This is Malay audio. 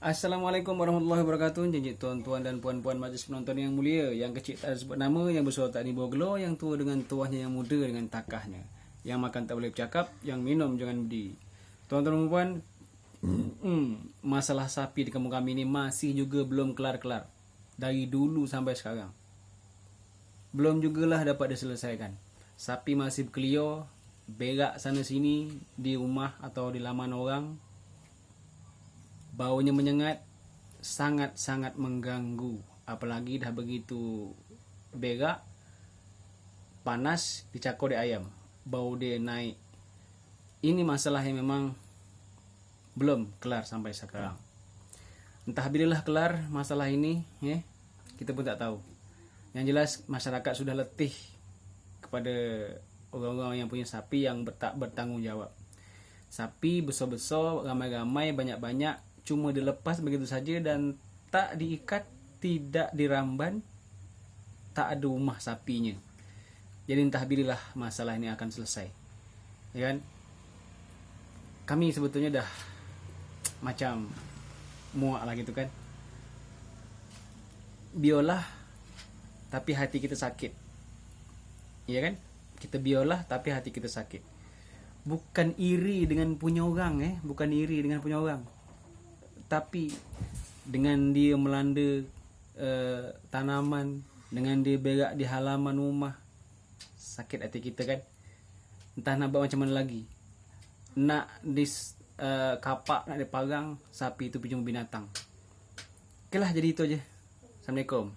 Assalamualaikum warahmatullahi wabarakatuh. Janji tuan-tuan dan puan-puan majlis penonton yang mulia, yang kecil tak sebut nama, yang besar tak diboglo, yang tua dengan tuahnya, yang muda dengan takahnya, yang makan tak boleh bercakap, yang minum jangan berdiri. Tuan-tuan dan puan, masalah sapi di kampung kami ini masih juga belum kelar-kelar. Dari dulu sampai sekarang belum jugalah dapat diselesaikan. Sapi masih berkeliar, berak sana sini di rumah atau di laman orang. Baunya menyengat, sangat-sangat mengganggu. Apalagi dah begitu berak, panas, dicakor di ayam, bau dia naik. Ini masalah yang memang belum kelar sampai sekarang. Entah bililah kelar masalah ini, kita pun tak tahu. Yang jelas masyarakat sudah letih kepada orang-orang yang punya sapi yang tak bertanggung jawab. Sapi besar-besar, ramai-ramai, banyak-banyak, cuma dilepas begitu saja dan tak diikat, tidak diramban, tak ada rumah sapinya. Jadi entah bililah masalah ini akan selesai, ya kan? Kami sebetulnya dah macam muak lah gitu kan. Biarlah, tapi hati kita sakit, ya kan? Kita biarlah tapi hati kita sakit. Bukan iri dengan punya orang, bukan iri dengan punya orang, tapi dengan dia melanda tanaman, dengan dia berak di halaman rumah, sakit hati kita kan. Entah nak buat macam mana lagi. Nak kapak, nak diparang, sapi itu cuma binatang. Okeylah, jadi itu aja. Assalamualaikum.